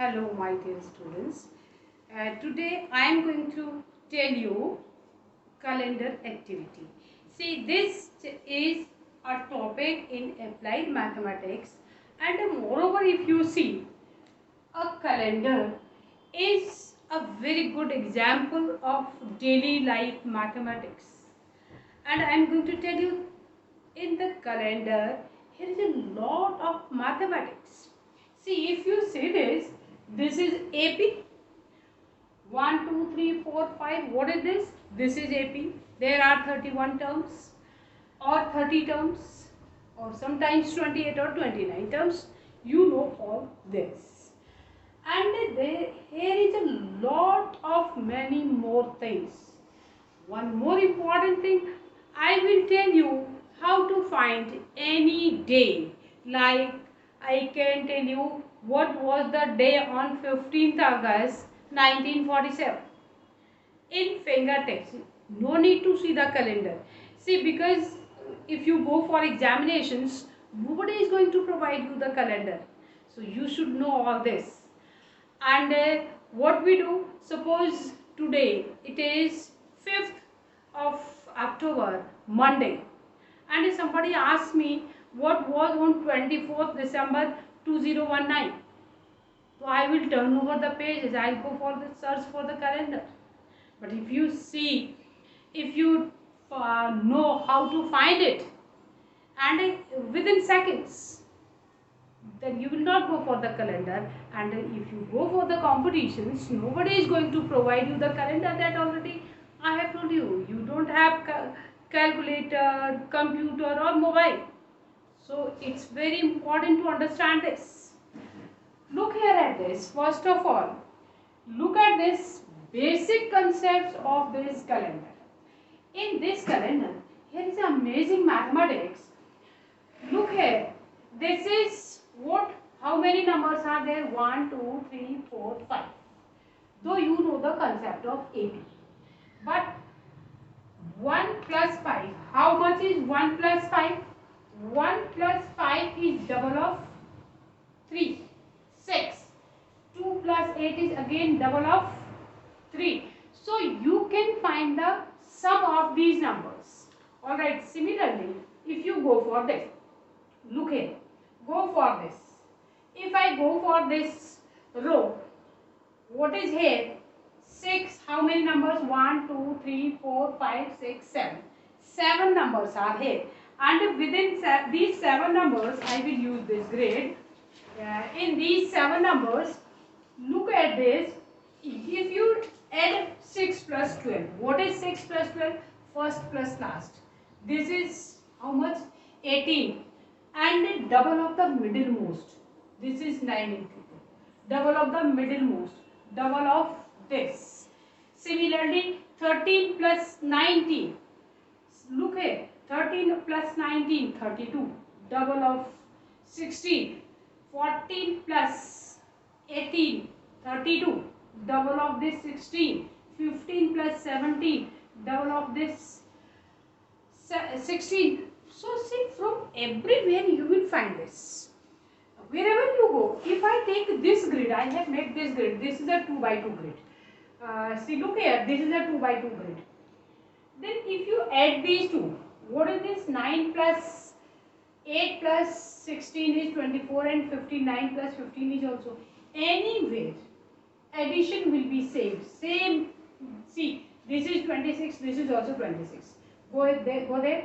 Hello my dear students. Today I am going to tell you calendar activity. See, this is a topic in applied mathematics, and moreover if you see, a calendar is a very good example of daily life mathematics. And I am going to tell you, in the calendar here is a lot of mathematics. See, if you see this is AP. 1, 2, 3, 4, 5. What is this? This is AP. There are 31 terms or 30 terms or sometimes 28 or 29 terms. You know all this. And here is a lot of many more things. One more important thing, I will tell you how to find any day. Like I can tell you what was the day on 15th August 1947 in fingertips. No need to see the calendar. See, because if you go for examinations, nobody is going to provide you the calendar. So you should know all this. And what we do, suppose today it is 5th of October, Monday, and if somebody asks me what was on 24th December 2019, so I will turn over the pages, I will go for the search for the calendar. But if you see, if you know how to find it and within seconds, then you will not go for the calendar. And if you go for the competitions, nobody is going to provide you the calendar. That already I have told you. You don't have calculator, computer or mobile. So it's very important to understand this. Look here at this. First of all, look at this basic concepts of this calendar. In this calendar, here is amazing mathematics. Look here. This is what? How many numbers are there? 1, 2, 3, 4, 5. Though you know the concept of AP. But 1 plus 5. How much is 1 plus 5? 1 plus 5 is double of 3. 6. 2 plus 8 is again double of 3. So you can find the sum of these numbers. Alright, similarly, if you go for this, look here, go for this. If I go for this row, what is here? 6, how many numbers? 1, 2, 3, 4, 5, 6, 7. 7 numbers are here. And within these 7 numbers, I will use this grid. In these 7 numbers, look at this. If you add 6 plus 12, what is 6 plus 12? First plus last. This is how much? 18. And double of the middlemost. This is 9 into 2. Double of the middlemost. Double of this. Similarly, 13 plus 19. Look here. 13 plus 19, 32. Double of 16. 14 plus 18, 32. Double of this 16. 15 plus 17. Double of this 16. So see, from everywhere you will find this. Wherever you go, if I take this grid, I have made this grid. This is a 2 by 2 grid. See, look here. This is a 2 by 2 grid. Then if you add these two, what is this? 9 plus 8 plus 16 is 24 and 59 plus 15 is also. Anywhere, addition will be same. Same. See, this is 26. This is also 26. Go there. Go there.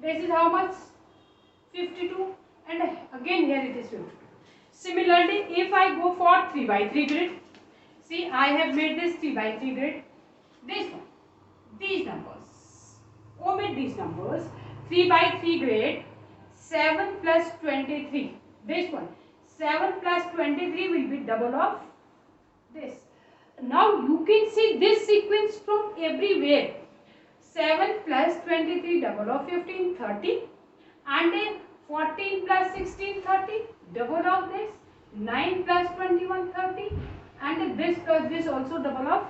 This is how much? 52. And again here it is 52. Similarly, if I go for 3 by 3 grid, see, I have made this 3 by 3 grid. This one. These numbers. Omit these numbers. 3 by 3 grid. 7 plus 23. This one. 7 plus 23 will be double of this. Now you can see this sequence from everywhere. 7 plus 23 double of 15, 30. And 14 plus 16, 30. Double of this. 9 plus 21, 30. And this plus this also double of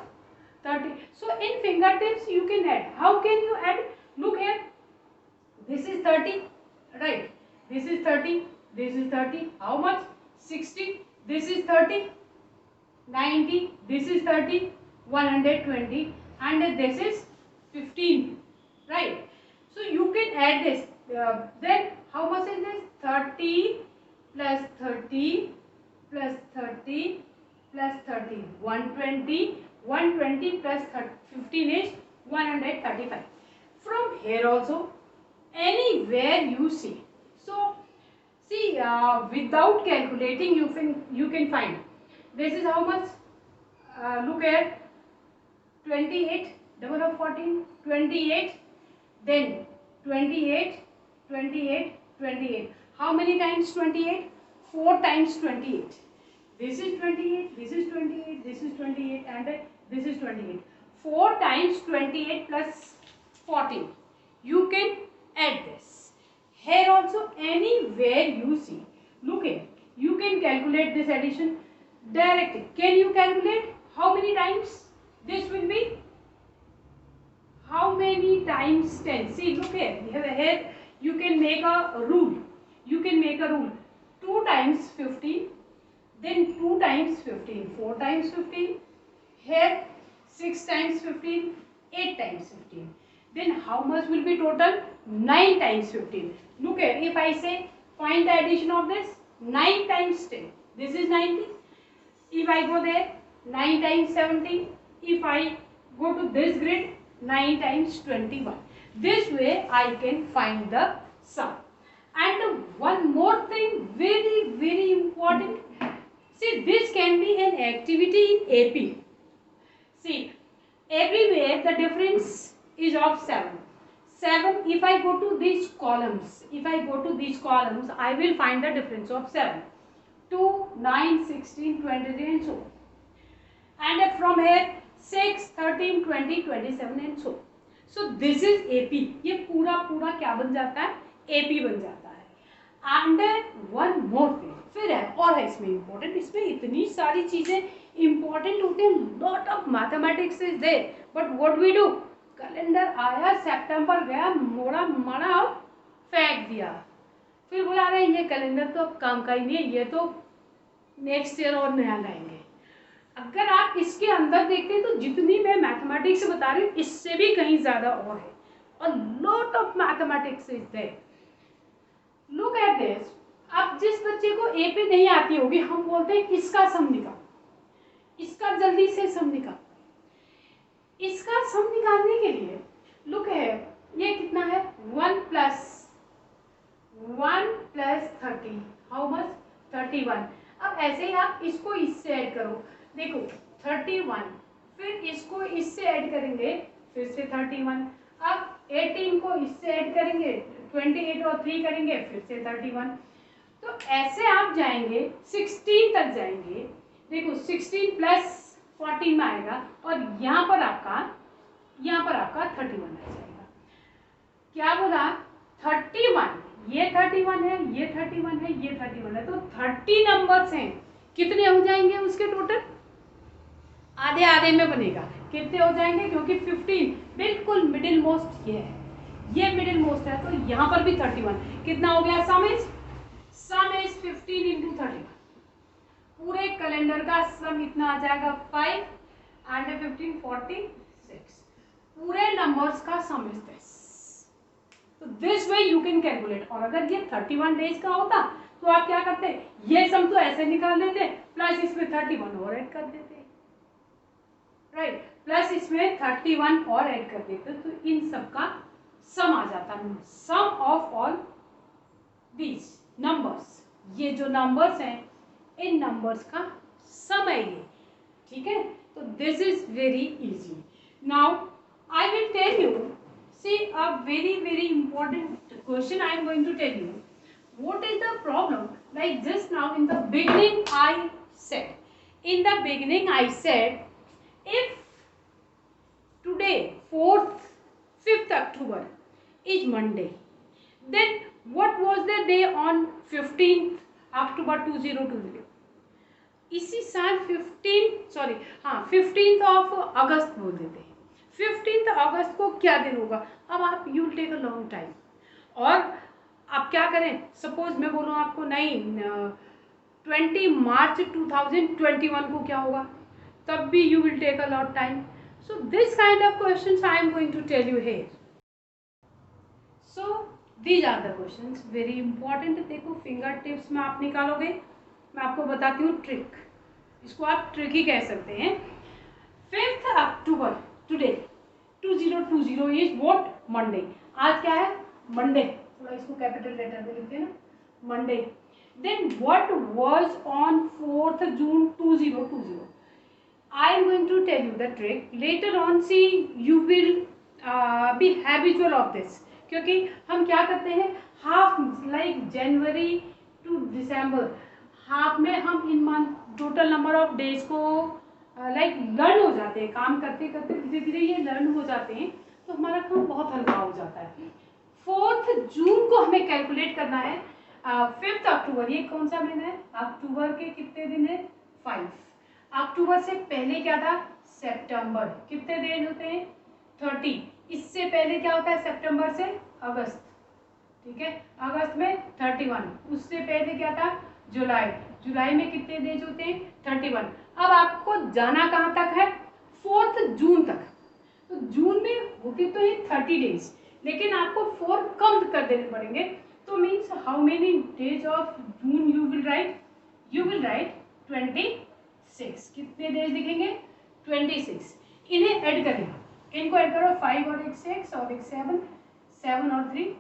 30. So in fingertips you can add. How can you add? Look here. This is 30. Right. This is 30. This is 30. How much? 60. This is 30. 90, this is 30, 120, and this is 15, right? So you can add this, then how much is this? 30 plus 30 plus 30 plus 30, 120, 120 plus 15 is 135. From here also, anywhere you see, so see, without calculating you can find this is how much. Look here, 28, double of 14, 28, then 28, 28, 28. How many times 28? 4 times 28. This is 28, this is 28, this is 28, and this is 28. 4 times 28 plus 14. You can add this. Here also, anywhere you see, look here, you can calculate this addition directly. Can you calculate how many times this will be? How many times 10? See, look here, here you can make a rule. You can make a rule. 2 times 15, then 2 times 15, 4 times 15, here 6 times 15, 8 times 15. Then how much will be total? 9 times 15. Look here, if I say find the addition of this, 9 times 10, this is 90. If I go there, 9 times 17. If I go to this grid, 9 times 21. This way I can find the sum. And one more thing, very, very important. See, this can be an activity in AP. See, everywhere the difference is of 7. 7, if I go to these columns, I will find the difference of 7. 2, 9, 16, 23 and so on. And from here 6, 13, 20, 27 and so on. So this is AP. ये पूरा क्या बन जाता है? AP बन जाता है. And one more thing, फिर है और है इसमें important. इसमें इतनी सारी चीजें important होती हैं. Lot of mathematics is there. But what we do? Calendar आया, सितंबर गया, मोड़ा मड़ा और फेंक दिया. फिर बोला रहे ये कैलेंडर तो अब काम का ही नहीं है, ये तो नेक्स्ट ईयर और नया लाएंगे. अगर आप इसके अंदर देखते हैं तो जितनी मैं मैथमेटिक्स बता रही हूँ इससे भी कहीं ज्यादा और है. और lot of mathematics is there. Look at this. अब जिस बच्चे को एपी नहीं आती होगी, हम बोलते हैं इसका सम निकाल, इसका जल्दी से सम निकाल. इसका सम निकालने के लिए लुक है, ये कितना है? 1 प्लस 30. How much? 31. अब ऐसे ही आप इसको इससे ऐड करो. देखो 31, फिर इसको इससे ऐड करेंगे, फिर से 31. अब 18 को इससे ऐड करेंगे, 28 और 3 करेंगे, फिर से 31. तो ऐसे आप जाएंगे 16 तक जाएंगे. देखो 16 प्लस 14 में आएगा और यहाँ पर आपका 31 आ जाएगा. क्या बोला? 31. ये 31 है, ये 31 है, ये 31 है. तो 30 नंबर्स हैं. कितने हो जाएंगे उसके टोटल? आधे आधे में बनेगा. कितने हो जाएंगे? क्योंकि 15 बिल्कुल मिडिल मोस्ट ये है, ये मिडिल मोस्ट है. तो यहाँ पर भी 31. कितना हो गया? सम इज 15 इंटू 31. पूरे कैलेंडर का सम इतना आ जाएगा 5 एंड 15 46. पूरे नंबर्स का सम इज दिस. तो this way you can calculate. और अगर ये 31 डेज का होता तो आप क्या करते? ये सम तो ऐसे निकाल लेते, प्लस इसमें 31 और ऐड कर देते, राइट. प्लस इसमें 31 और ऐड कर देते, तो इन सब का सम आ जाता. सम ऑफ ऑल दीज नंबर्स. ये जो नंबर्स हैं इन नंबर्स का सम है ये. ठीक है. तो this is very easy. Now I will tell you. See, a very, very important question I am going to tell you. What is the problem? Like just now in the beginning I said. In the beginning I said, if today 5th October is Monday, then what was the day on 15th October 2020? इसी साल 15th of अगस्त बोल देते हैं. 15th अगस्त को क्या दिन होगा? अब आप you will take a long time. और आप क्या करें? सपोज मैं बोलूँ आपको, नहीं 20 मार्च 2021 को क्या होगा? तब भी you will take a lot time. So this kind of questions I am going to tell you here. So these are the questions very important. देखो फिंगर टिप्स में आप निकालोगे. मैं आपको बताती हूँ ट्रिक. इसको आप ट्रिक ही कह सकते हैं. 5th October today 2020 is what? Monday. आज क्या है? Monday. थोड़ा इसको कैपिटल लेटर में लिखते हैं ना, Monday. Then what was on 4th June 2020? I am going to tell you the trick. Later on, see, you will be habitual of this. क्योंकि हम क्या करते हैं, half like January to December, half में हम इन month total number of days को like learn हो जाते हैं. काम करते करते धीरे धीरे ये लर्न हो जाते हैं, तो हमारा काम बहुत हल्का हो जाता है. 4th जून को हमें कैलकुलेट करना है. 5th अक्टूबर, ये कौन सा महीना है? अक्टूबर के कितने दिन है? 5. अक्टूबर से पहले क्या था? सितंबर. कितने दिन होते हैं? 30. इससे पहले क्या होता है? सितंबर से अगस्त. ठीक है, अगस्त में 31. उससे पहले क्या था? जुलाई. जुलाई में कितने डेज होते हैं? 31. अब आपको जाना कहाँ तक है? 4th जून तक. तो जून में होती तो ये 30 डेज, लेकिन आपको 4 कम कर देने पड़ेंगे. तो means how many days of June you will right? You will right 26. कितने डेज लिखेंगे? 26. इन्हें ऐड करें, इनको ऐड करो. 5 और एक 6 और एक 7, 7 और 3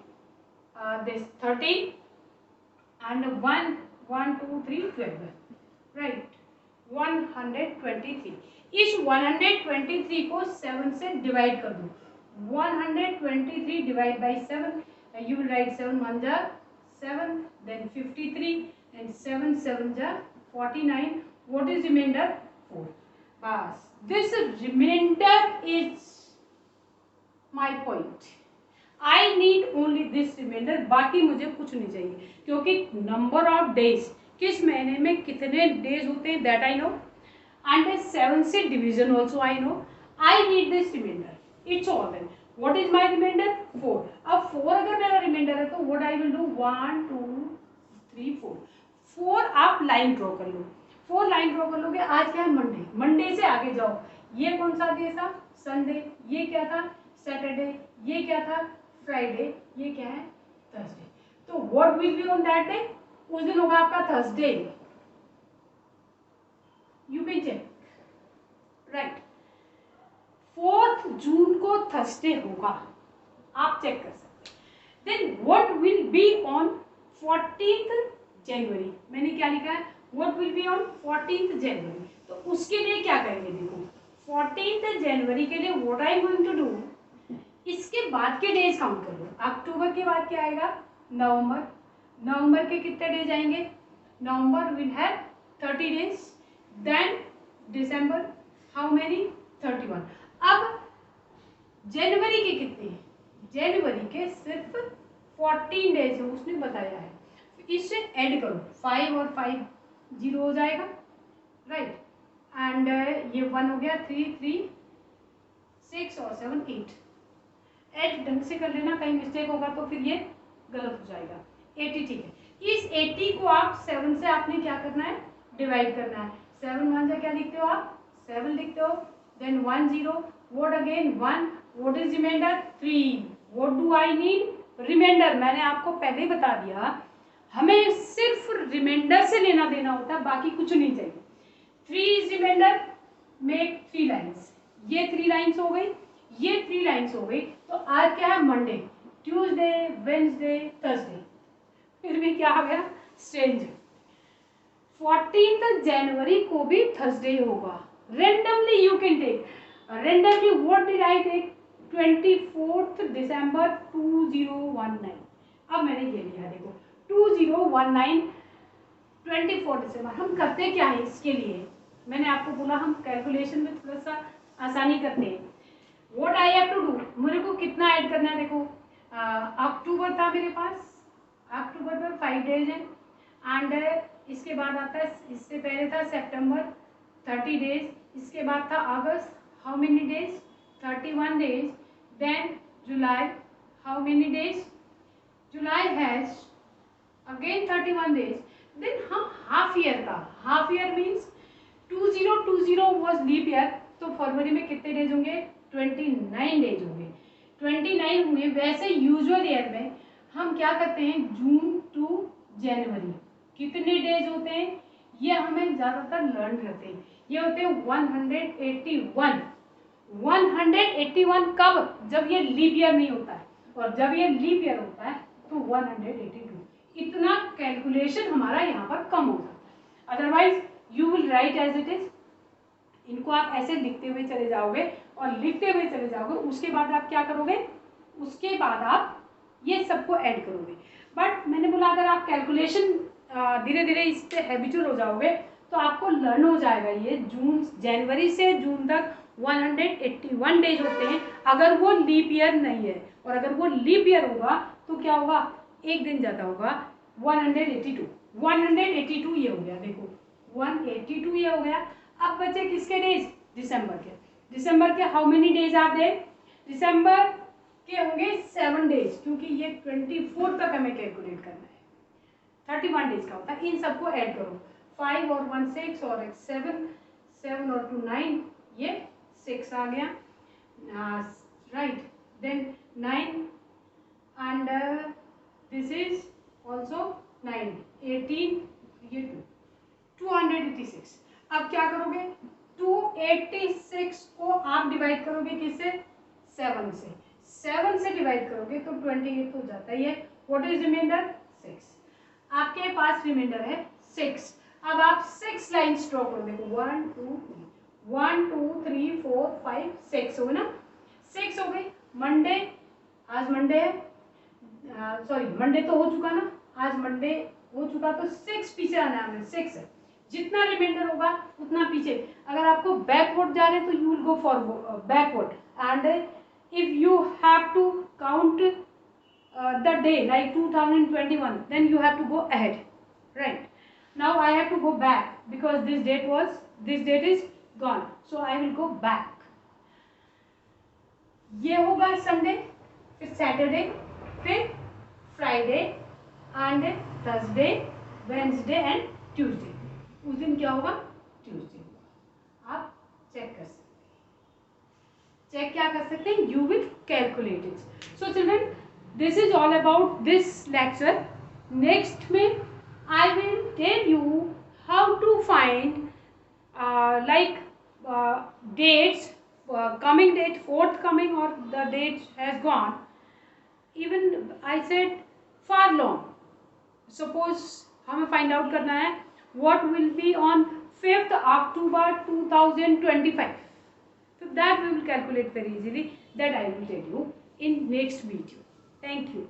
this 13 and 1 1 2 3 12, right? 123. इस 123 को 7 से डिवाइड कर दो. 123 divide by 7, you will write 7 1 जा 7, then 53, and 7 7 जा 49. What is remainder? 4. बस this remainder is my point. I need only this remainder. बाकी मुझे कुछ नहीं चाहिए, क्योंकि number of days, किस महीने में कितने days होते हैं, that I know, and 7 से division also I know. I need this remainder. It's all then. What is my remainder? 4. अब 4 अगर मेरा remainder है तो what I will do? 1 2 3 4. 4 आप लाइन ड्रॉ कर लो. 4 लाइन ड्रॉ कर लोगे. आज क्या है? मंडे. मंडे से आगे जाओ. ये कौन सा डे था? संडे. ये क्या था? सैटरडे. ये क्या था? फ्राइडे. ये क्या है? थर्सडे. तो what will be on that day? उस दिन होगा आपका Thursday. You can check, right? 4th जून को थर्सडे होगा, आप चेक कर सकते हैं. Then what will be on 14th January? मैंने क्या लिखा है? What will be on 14th January. तो उसके लिए क्या करेंगे? देखो 14th जनवरी के लिए what I am going to do, इसके बाद के डेज काउंट कर लो. अक्टूबर के बाद क्या आएगा? नवंबर. नवंबर के कितने डेज आएंगे? November will have 30 days. Then December, how many? 31. अब जनवरी के कितने? जनवरी के सिर्फ 14 डेज है, उसने बताया है. इससे ऐड करो. 5 और 5 0 हो जाएगा, राइट? एंड ये 1 हो गया. 3 3 6 और 7 8. ऐड ढंग से कर लेना, कहीं मिस्टेक होगा तो फिर ये गलत हो जाएगा. 80. ठीक है. इस 80 को आप 7 से आपने क्या करना है? डिवाइड करना है. 7 1 से क्या लिखते हो आप? 7 लिखते हो. Then 1 0. What again? 1. What is remainder? 3. What do I need? Remainder. मैंने आपको पहले ही बता दिया, हमें सिर्फ रिमाइंडर से लेना देना होता है, बाकी कुछ नहीं चाहिए. 3 is remainder. Make 3 lines. ये 3 लाइन्स हो गई, ये 3 लाइन्स हो गई. तो आज क्या है? Monday, Tuesday, Wednesday, Thursday. फिर भी क्या आ गया? स्ट्रेंज. 14th जनवरी को भी थर्सडे होगा. Randomly you can take. Randomly what did I take? 24th December 2019. अब मैंने ये लिया, देखो 2019 24 दिसंबर. हम करते क्या है इसके लिए? मैंने आपको बोला हम कैलकुलेशन में थोड़ा सा आसानी करते हैं. What I have to do? मेरे को कितना ऐड करना है? देखो अक्टूबर था मेरे पास, अक्टूबर में 5 डेज है. एंड इसके बाद आता है, इससे पहले था सितंबर 30 डेज. इसके बाद था अगस्त, how many days? 31 days. Then July, how many days? July has again 31 days. Then हम हाफ ईयर का, half year means 2020 suppose leap year, तो फरवरी में कितने डेज होंगे? 29 डेज होंगे, 29 होंगे। वैसे यूजुअल ईयर में हम क्या करते हैं, जून टू जनवरी कितने डेज होते हैं, ये हमें ज़्यादातर लर्न करते हैं। ये होते हैं 181। 181 कब? जब ये लीप ईयर नहीं होता है, और जब ये लीप ईयर होता है तो 182। इतना कैलकुलेशन हमारा यहाँ पर कम हो जाता है। Otherwise you will write as it is. इनको आप ऐसे लिखते हुए चले जाओगे और लिखते हुए चले जाओगे, उसके बाद आप क्या करोगे, उसके बाद आप ये सबको ऐड करोगे। बट मैंने बोला अगर आप कैलकुलेशन धीरे धीरे इससे हैबिचुअल हो जाओगे तो आपको लर्न हो जाएगा। ये जनवरी से जून तक 181 डेज होते हैं अगर वो लीप ईयर नहीं है, और अगर वो लीप ईयर होगा तो क्या होगा, एक दिन ज़्यादा होगा, 182। 182 ये हो गया, देखो 182 ये हो गया। अब बचे किसके डेज? दिसंबर के। दिसंबर के how many days are there? दिसंबर के होंगे 7 डेज, क्योंकि ये 24 तक हमें कैलकुलेट करना है। 31 डेज का होता है। इन सबको ऐड करो, 5 और 1 6 और 1 7, 7 और 2 9, ये 6 आ गया, right. Then 9 and this is also 9, 18, ये 286। अब क्या करोगे, 286 को आप डिवाइड करोगे किससे? 7 से। 7 से डिवाइड करोगे तो 28 हो जाता है। ये व्हाट इज रिमाइंडर? 6। आपके पास रिमाइंडर है 6। अब आप 6 लाइन्स ड्रॉ करो, देखो 1 2 3, 1 2 3 4 5 6 हो गए ना, 6 हो गई। मंडे, आज मंडे है, सॉरी मंडे तो हो चुका ना, आज मंडे हो चुका, तो 6 पीछे आना है हमें, 6 है। जितना रिमाइंडर होगा उतना पीछे। अगर आपको बैकवर्ड जा रहे हैं तो you will go forward, backward, and if you have to count the day like 2021, then you have to go ahead, right? Now I have to go back because this date is gone, so I will go back. ये होगा Sunday, फिर Saturday, फिर Friday and Thursday, Wednesday and Tuesday. उस दिन क्या होगा? Tuesday होगा। आप चेक कर सकते हैं। चेक क्या कर सकते हैं? You will calculate it. So children, this is all about this lecture. Next में I will tell you how to find dates, coming date, forthcoming, or the date has gone. Even I said far long. Suppose हमें find out करना है what will be on 5th October 2025. So that we will calculate very easily. That I will tell you in next video. Thank you.